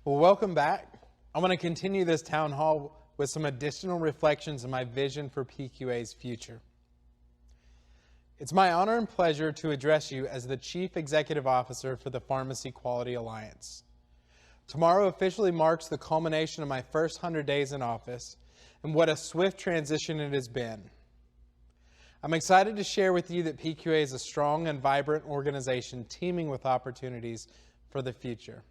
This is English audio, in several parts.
Well, welcome back. I want to continue this town hall with some additional reflections on my vision for PQA's future. It's my honor and pleasure to address you as the Chief Executive Officer for the Pharmacy Quality Alliance. Tomorrow officially marks the culmination of my first 100 days in office, and what a swift transition it has been. I'm excited to share with you that PQA is a strong and vibrant organization teeming with opportunities for the future.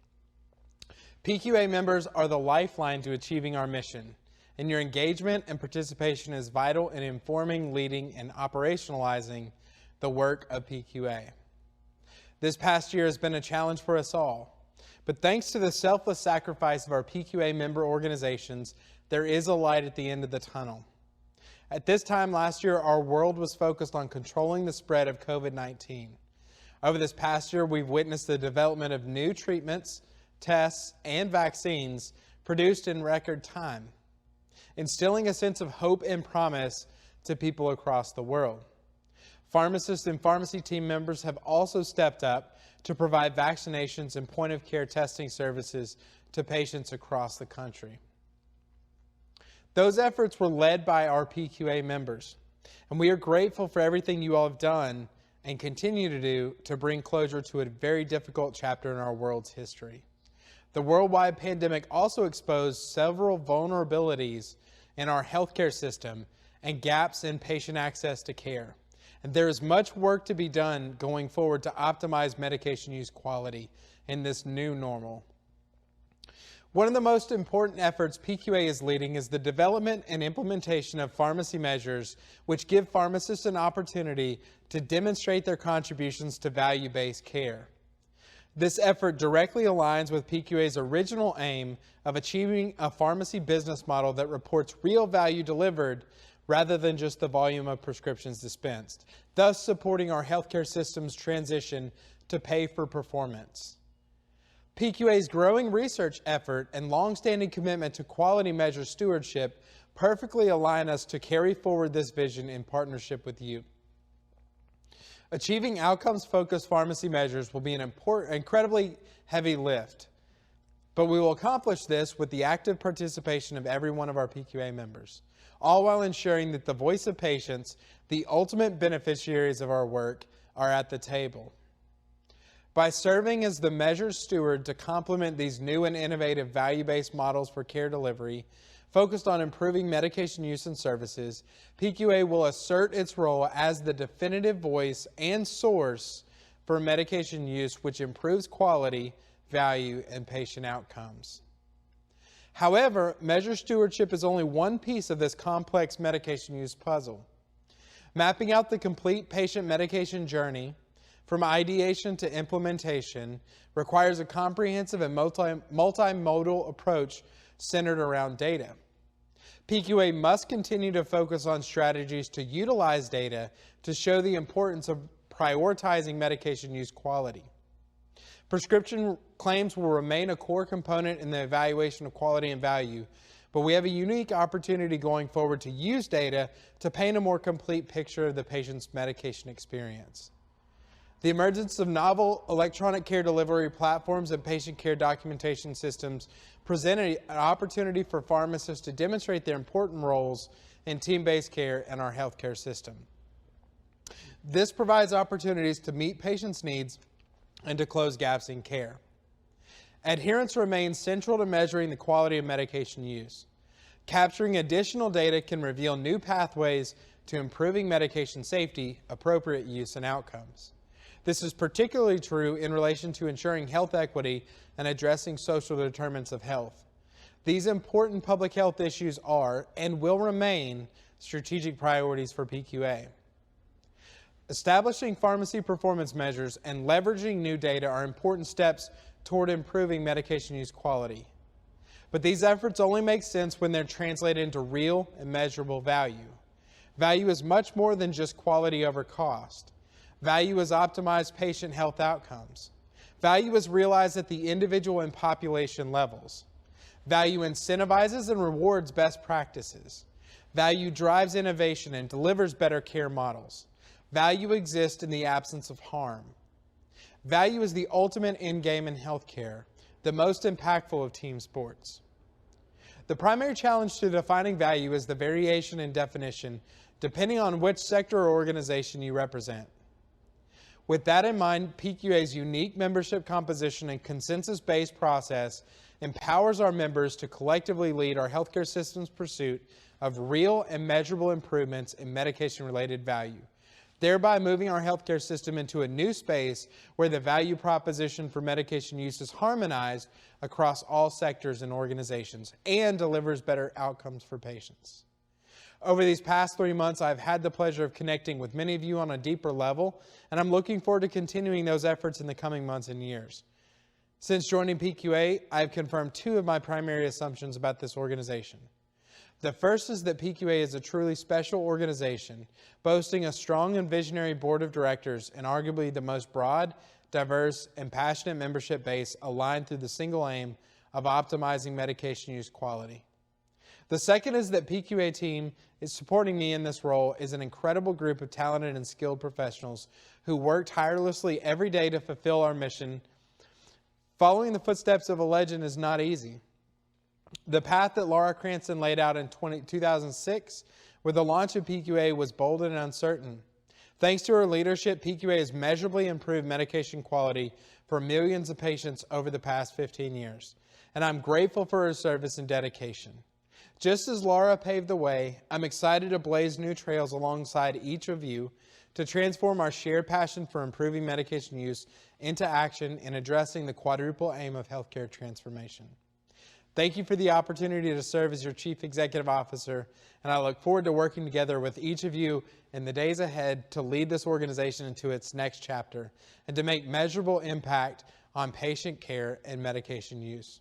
PQA members are the lifeline to achieving our mission, and your engagement and participation is vital in informing, leading, and operationalizing the work of PQA. This past year has been a challenge for us all, but thanks to the selfless sacrifice of our PQA member organizations, there is a light at the end of the tunnel. At this time last year, our world was focused on controlling the spread of COVID-19. Over this past year, we've witnessed the development of new treatments, tests, and vaccines produced in record time, instilling a sense of hope and promise to people across the world. Pharmacists and pharmacy team members have also stepped up to provide vaccinations and point-of-care testing services to patients across the country. Those efforts were led by our PQA members, and we are grateful for everything you all have done and continue to do to bring closure to a very difficult chapter in our world's history. The worldwide pandemic also exposed several vulnerabilities in our healthcare system and gaps in patient access to care. And there is much work to be done going forward to optimize medication use quality in this new normal. One of the most important efforts PQA is leading is the development and implementation of pharmacy measures which give pharmacists an opportunity to demonstrate their contributions to value-based care. This effort directly aligns with PQA's original aim of achieving a pharmacy business model that reports real value delivered rather than just the volume of prescriptions dispensed, thus supporting our healthcare system's transition to pay for performance. PQA's growing research effort and long-standing commitment to quality measure stewardship perfectly align us to carry forward this vision in partnership with you. Achieving outcomes-focused pharmacy measures will be an incredibly heavy lift, but we will accomplish this with the active participation of every one of our PQA members, all while ensuring that the voice of patients, the ultimate beneficiaries of our work, are at the table. By serving as the measures steward to complement these new and innovative value-based models for care delivery, focused on improving medication use and services, PQA will assert its role as the definitive voice and source for medication use which improves quality, value, and patient outcomes. However, measure stewardship is only one piece of this complex medication use puzzle. Mapping out the complete patient medication journey from ideation to implementation requires a comprehensive and multimodal approach centered around data. PQA must continue to focus on strategies to utilize data to show the importance of prioritizing medication use quality. Prescription claims will remain a core component in the evaluation of quality and value, but we have a unique opportunity going forward to use data to paint a more complete picture of the patient's medication experience. The emergence of novel electronic care delivery platforms and patient care documentation systems present an opportunity for pharmacists to demonstrate their important roles in team-based care in our healthcare system. This provides opportunities to meet patients' needs and to close gaps in care. Adherence remains central to measuring the quality of medication use. Capturing additional data can reveal new pathways to improving medication safety, appropriate use, and outcomes. This is particularly true in relation to ensuring health equity and addressing social determinants of health. These important public health issues are and will remain strategic priorities for PQA. Establishing pharmacy performance measures and leveraging new data are important steps toward improving medication use quality. But these efforts only make sense when they're translated into real and measurable value. Value is much more than just quality over cost. Value is optimized patient health outcomes. Value is realized at the individual and population levels. Value incentivizes and rewards best practices. Value drives innovation and delivers better care models. Value exists in the absence of harm. Value is the ultimate endgame in healthcare. the most impactful of team sports. The primary challenge to defining value is the variation in definition depending on which sector or organization you represent. With that in mind, PQA's unique membership composition and consensus-based process empowers our members to collectively lead our healthcare system's pursuit of real and measurable improvements in medication-related value, thereby moving our healthcare system into a new space where the value proposition for medication use is harmonized across all sectors and organizations and delivers better outcomes for patients. Over these past 3 months, I've had the pleasure of connecting with many of you on a deeper level, and I'm looking forward to continuing those efforts in the coming months and years. Since joining PQA, I've confirmed 2 of my primary assumptions about this organization. The first is that PQA is a truly special organization, boasting a strong and visionary board of directors and arguably the most broad, diverse, and passionate membership base aligned through the single aim of optimizing medication use quality. The second is that PQA team is supporting me in this role is an incredible group of talented and skilled professionals who work tirelessly every day to fulfill our mission. Following the footsteps of a legend is not easy. The path that Laura Cranston laid out in 2006 with the launch of PQA was bold and uncertain. Thanks to her leadership, PQA has measurably improved medication quality for millions of patients over the past 15 years, and I'm grateful for her service and dedication. Just as Laura paved the way, I'm excited to blaze new trails alongside each of you to transform our shared passion for improving medication use into action in addressing the quadruple aim of healthcare transformation. Thank you for the opportunity to serve as your Chief Executive Officer, and I look forward to working together with each of you in the days ahead to lead this organization into its next chapter and to make measurable impact on patient care and medication use.